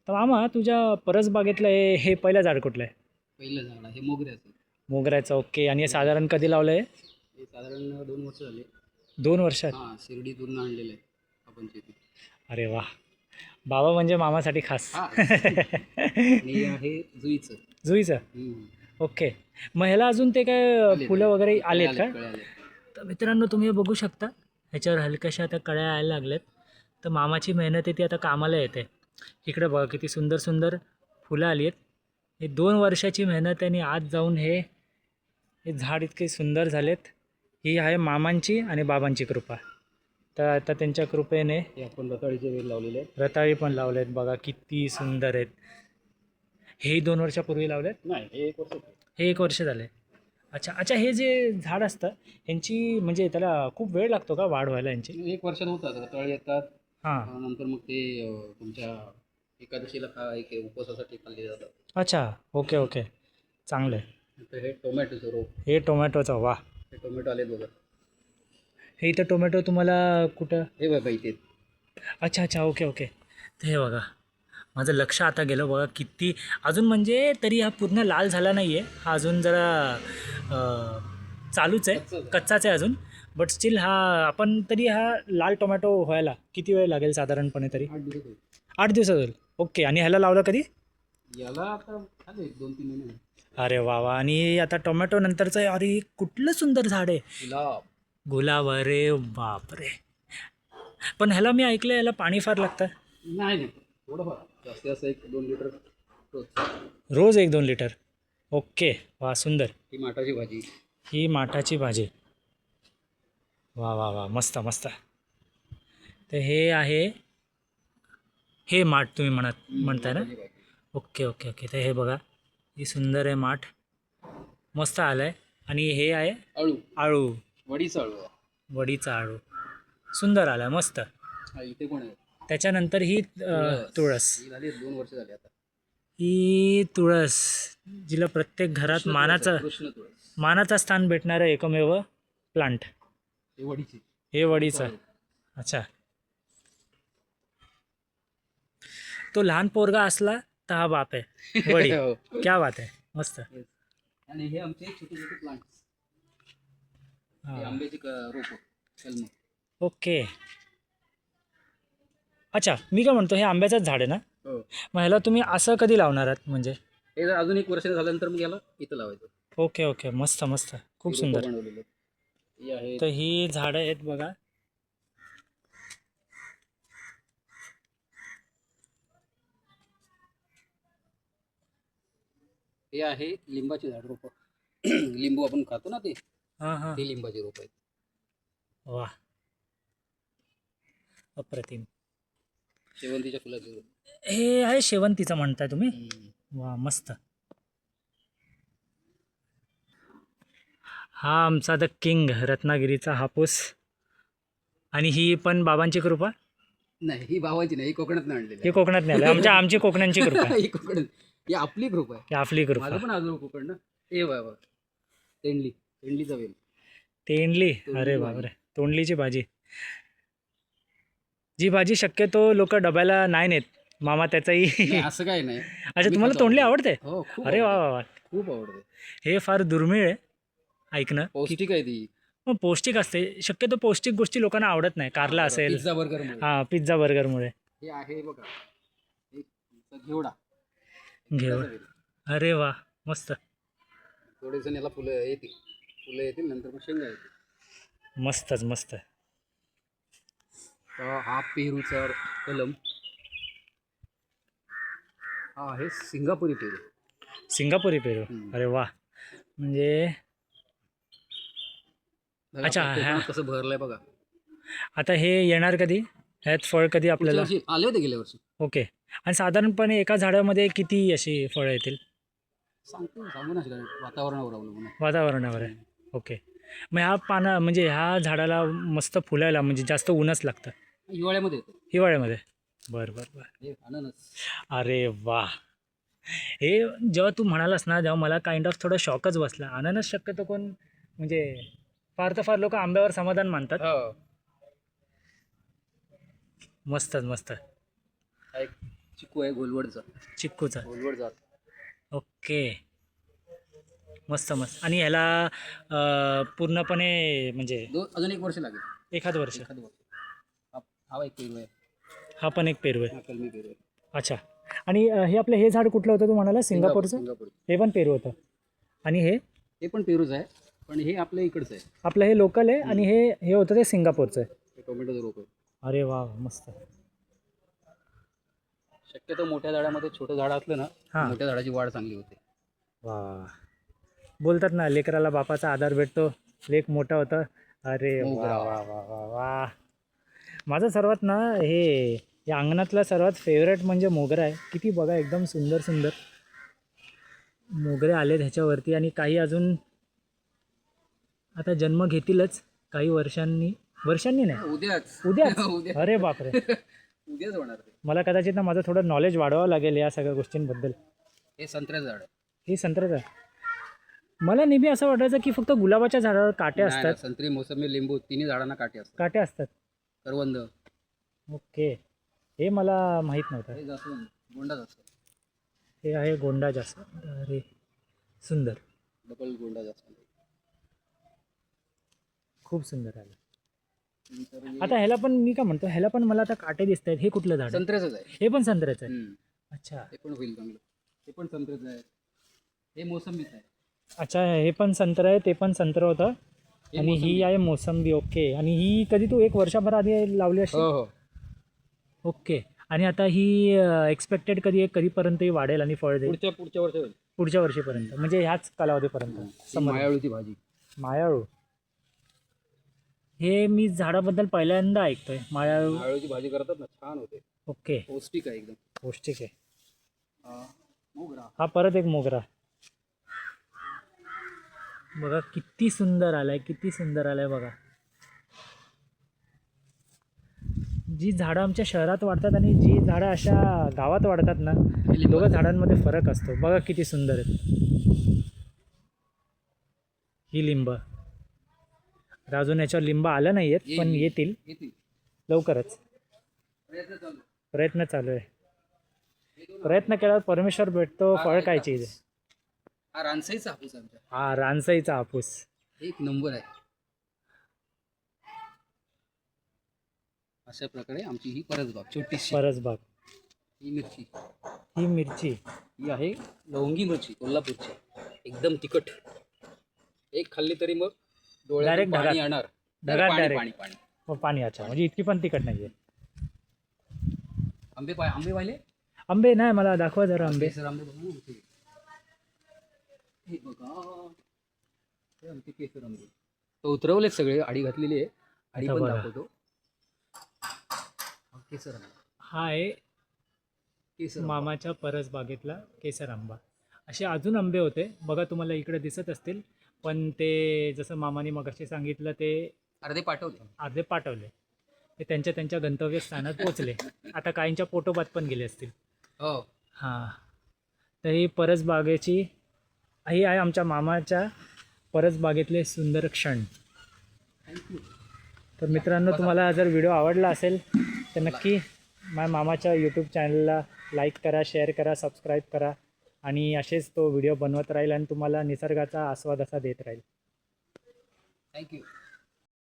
तर मामा तुझ्या परसबागेतलं हे पहिलं झाड कुठलं आहे? पहिलं झाड आहे मोगऱ्याचं. मोगऱ्याचं. ओके. आणि हे साधारण कधी लावलं आहे? हे साधारण 2 वर्ष झाले. 2 वर्षात? हां, शिर्डीतून आणलेलं आहे आपण शेती. अरे वा. बाबा म्हणजे मामासाठी खास. हां. आणि हे आहे जुईचं. जुईचं. हम्म. ओके. मग ह्याला अजून ते काय आले, फुलं वगैरे आलेत का? कळे आले. तर मित्रांनो तुम्ही हे बघू शकता, ह्याच्यावर हलक्याशा आता कळ्या यायला लागल्यात. तर मामाची मेहनत आहे ती आता कामाला येते. इकडे बघा किती सुंदर सुंदर फुलं आली आहेत. हे 2 वर्षाची मेहनत आहे आणि आज जाऊन हे झाड इतके सुंदर झालेत. ही आहे मामांची आणि बाबांची कृपा. तर आता त्यांच्या कृपेने हे आपण रताळीचे वेल लावलेले आहेत. रताळी पण लावलेत. बघा किती सुंदर आहेत. हे 2 वर्षापूर्वी लावलेत. नाही, हे 1 वर्ष झालं. हे 1 वर्ष झाले. अच्छा अच्छा. हे जे झाड असतं ह्यांची म्हणजे त्याला खूप वेळ लागतो का वाढ व्हायला यांची? 1 वर्षात होतात. रताळी येतात. हां. नंतर मग ते तुमच्या एकादशीला एक उपवासासाठी खाल्ले जातात. अच्छा. Okay okay. चांगलं आहे. नंतर हे टोमॅटोचं रोप. हे टोमॅटोचं. वा. हे टोमॅटो आलेत बघा. हे इथं टोमॅटो तुम्हाला कुठं? हे बघा इथे. अच्छा अच्छा. Okay okay. तर हे बघा माझं लक्ष आता गेलं बघा किती अजून म्हणजे तरी हा पूर्ण लाल झाला नाही आहे. हा अजून जरा चालूच आहे, कच्चाच आहे अजून. बट स्टील हा आपण तरी हा लाल टोमॅटो व्हायला किती वेळ लागेल साधारणपणे तरी? 8 दिवस होईल. 8 दिवसात होईल. ओके. आणि ह्याला लावलं कधी? याला आता झाले 2-3 महिने. अरे वा वा. आणि आता टोमॅटो नंतरचं आहे. अरे कुठलं सुंदर झाड आहे. गुलाब. गुलाब. अरे बापरे. पण ह्याला मी ऐकलं याला पाणी फार लागतं. नाही नाही, थोडंफार जास्तीत जास्त 1-2 लिटर रोज. रोज 1-2 लिटर. ओके. वा सुंदर. ही माठाची भाजी. ही माठाची भाजी. वा वा वा. मस्त मस्त. तर हे आहे हे माठ तुम्ही म्हणताय ना? माठाची भाजी. Okay okay okay. तर हे बघा ही सुंदर आहे माठ. मस्त आलं आहे. आणि हे आहे अळू. आळू. वडीचा अळू आहे. वडीचा आळू. सुंदर आला मस्त. हा, इथे पण आहे. त्याच्यानंतर ही तुळस. ही झाली 2 वर्ष झाली आता. ही तुळस जिला प्रत्येक घरात कृष्ण तुळस मानाचं आहे, कृष्ण तुळस. मानाचा स्थान भेटणारं एकमेव प्लांट. हे वडीची. हे वडीचं. अच्छा. तो लहान पोरगा असला तर हा बाप आहे वडी. हो. क्या बात आहे. मस्त. आणि हे आमचे छोटे छोटे प्लांट्स. हे हां. आंब्याची रोप कलम. ओके. अच्छा. मी काय म्हणतो हे आंब्याचंच झाड आहे ना? हो. मग ह्याला तुम्ही असं कधी लावणार आहात म्हणजे? हे जर अजून 1 वर्ष झाल्यानंतर मग याला इथं लावायचं. Okay okay. मस्त मस्त. खूप हे सुंदर. रोपं बनवलेले आहेत. ही आहे. तर ही झाडं आहेत बघा. हे आहे लिंबाची झाड रोप. लिंबू आपण खातो ना ते हां हां. लिंबाची रोप आहेत. वा. अप्रतिम. शेवंतीच्या फुलाची रोप. हे आहे शेवंतीचं म्हणताय तुम्ही? हम्म. वा मस्त. हा आमचा द किंग रत्नागिरीचा हापूस. आणि ही पण बाबांची कृपा. नाही, ही भावाची नाही, ही कोकणात आणलेली ही कोकणात नाही आलं. आमची कोकणांची कृपा. आहे. ही कोकणात. ही आपली ग्रुप आहे. ही आपली कृपा. माझं पण आजोबा कोकण ना. ए बाबा. तेंडलीचा वेल. तेंडली. अरे बापरे. तोंडलीची भाजी. जी भाजी शक्यतो लोक डब्याला नाही नेत. मामा त्याचाही. नाही, असं काही नाही. अच्छा. तुम्हाला तोंडली आवडते? हो, खूप अरे वा आवडते. वा वा. खूप आवडते. हे फार दुर्मिळ आहे ऐकणं. पौष्टिक आहे ती. मग पौष्टिक असते. शक्यतो पौष्टिक गोष्टी लोकांना आवडत नाही. कारला असेल. Pizza burger. हां. पिझ्झा बर्गरमुळे. हे आहे बघा. एक घेवडा. घेऊ. वेल. अरे वा. मस्त. थोडे जण याला फुलं येतील नंतर मग शेंगा येतील. मस्तच मस्त. तर हा पेरूचा कलम. हा आहे सिंगापुरी पेरू. सिंगापुरी पेरू. हम्म. अरे वा. म्हणजे बघा, अच्छा, आपल्या हा. कोकणात कसं भरलंय बघा. आता हे येणार कधी? ह्यात फळ कधी पुढच्या आपल्याला? वर्षी आले होते गेल्या वर्षी. ओके. आणि साधारणपणे एका झाडामध्ये किती अशी फळं येतील? सांगू ना शकत. वातावरणावर अवलंबून आहे. वातावरणावर आहे. ओके. मग ह्या म्हणजे ह्या झाडाला मस्त फुलायला म्हणजे जास्त ऊनच लागतं हिवाळ्यामध्ये येतो. हिवाळ्यामध्ये? बरं बरं बरं. हे अननस. अरे वा. हे जेव्हा तू म्हणालास ना जेव्हा मला काइंड ऑफ थोडा शॉकच बसला. अननस शक्यतो कोण म्हणजे फार तर फार लोक आंब्यावर समाधान मानतात. हो. मस्तच मस्त. हा एक चिकू आहे गोलवडचा. चिक्कूचा. गोलवड जात. ओके, मस्त मस्त. आणि ह्याला पूर्णपणे म्हणजे अजून 1 वर्ष लागेल. एखाद वर्ष. एखादं वर्ष. हा एक पेरू आहे. हा पण एक पेरू आहे. हा कलमी पेरू आहे. अच्छा. आणि हे आपलं हे झाड कुठलं होतं तू म्हणाला? सिंगापूरचं. सिंगापूर. हे पण पेरू होतं. आणि हे पण पेरूच आहे, पण हे आपल्या इकडचं आहे. आपलं हे लोकल आहे आणि हे होतं ते सिंगापूरचं आहे. हे टोमॅटोचं रोप आहे. अरे वा, मस्त. शक्यतो मोठ्या झाडामध्ये छोटं झाड असलं ना, हां. मोठ्या झाडाची वाढ चांगली होते. वा, बोलतात ना लेकराला बापाचा आधार भेटतो. लेक मोठा होता. अरे वा मोगरा. वा वा वा वा. माझं सर्वात ना हे या अंगणातला सर्वात फेवरेट म्हणजे मोगरा आहे. किती बघा, एकदम सुंदर सुंदर मोगरे आले ह्याच्यावरती. आणि काही अजून आता जन्म घेतीलच काही वर्षांनी. नाही, उद्याच. उद्याच. उद्या. अरे बापरे. उद्याच होणार ते. मला कदाचित ना माझं थोडं नॉलेज वाढवावं लागेल या सगळ्या गोष्टींबद्दल. हे संत्र्याचं झाड आहे. हे संत्र्याचं आहे. मला नेहमी असं वाटायचं की फक्त गुलाबाच्या झाडावर काटे नाही, असतात. संत्री, मोसंबी, लिंबू तिन्ही झाडांना काटे असतात. काटे असतात. करवंद. ओके, हे मला माहीत नव्हतं. हे जास्वंद, गोंडा जास्त. हे आहे गोंडा जास्त. अरे सुंदर, डबल गोंडा जास्त. खूप सुंदर आलं. नंतर हे आता ह्याला पण मी काय म्हणतो, ह्याला पण मला आता काटे दिसत आहेत. हे कुठलं झाड आहे? संत्र्याचंच आहे. हे पण संत्र्याचं आहे. हम्म. अच्छा हे पण होईल चांगलं. हे पण संत्र्याचं आहे. हे मोसंबीचं आहे. अच्छा, हे पण संत्रं आहे, ते पण संत्रं होतं. हे आणि ही मोसंबी. आहे मोसंबी. ओके. आणि ही कधी तू 1 वर्षाभर आधी लावली असेल? हो. ओके. आणि आता ही एक्सपेक्टेड कधीपर्यंत ही वाढेल आणि फळ देईल? पुढच्या वर्षी होईल. पुढच्या वर्षीपर्यंत, म्हणजे ह्याच कालावधीपर्यंत. ही मायाळूची भाजी. मायाळू. हे मी झाडाबद्दल पहिल्यांदा ऐकतोय. मायाळू. मायाळूची भाजी करतात ना, छान होते. ओके, पौष्टिक आहे एकदम. पौष्टिक आहे. मोगरा. हा परत एक मोगरा. बघा किती सुंदर आलाय, किती सुंदर आलाय बघा. जी झाडं आमच्या शहरात वाढतात आणि जी झाडं अशा गावात वाढतात ना, दोघं झाडांमध्ये फरक असतो. बघा किती सुंदर आहेत. ही लिंब. आता अजून याच्यावर लिंब आलं नाही आहेत, पण येतील येतील. लवकरच. प्रयत्न चालू. प्रयत्न चालू आहे. प्रयत्न केल्यावर परमेश्वर भेटतो. फळ काय चीज आहे. हा रानसाईचा हापूस आमच्या. हा रानसाईचा हापूस. एक नंबर आहे. अशा प्रकारे आमची ही परसबाग छोटीशी. परसबाग. ही मिरची. ही मिरची. ही आहे लवंगी मिरची, कोल्हापूरची. एकदम तिखट. एक खाल्ली तरी मग डोळ्यात Direct पाणी ढगात. येणार. ढगात पाणी direct. पाणी पाणी. पाणी. अच्छा, म्हणजे इतकी पण तिखट नाही आहे. आंबे पाहिले? आंबे नाही, मला दाखवा जरा आंबे. केसर आंबे बघा ना आमचे. हे बघा, हे आमचे केसर आंबे. तो उतरवले सगळे, आडी घातलेली आहे. आडी आता पण बघा. दाखवतो. हा केसर आंबा. हा आहे केसर आंबा. मामाच्या परसबागेतला केसर आंबा. असे अजून आंबे होते बघा, तुम्हाला इकडे दिसत असतील, पण ते जसं मामाने मगाशी सांगितलं ते अर्धे पाठवले. अर्धे पाठवले. ते त्यांच्या गंतव्यस्थानात पोचले. आता काहींच्या पोटोबात पण गेले असतील. हो. हां, तर ही परसबागेची ही आहे आमच्या मामाच्या परसबागेतले सुंदर क्षण. थँक्यू. तर मित्रांनो, तुम्हाला जर व्हिडिओ आवडला असेल तर नक्की माझ्या मामाच्या यूट्यूब चॅनलला लाईक करा, शेअर करा, सबस्क्राईब करा. आणि असेच तो व्हिडिओ बनवत राहील आणि तुम्हाला निसर्गाचा आस्वाद असा देत राहील. थँक्यू.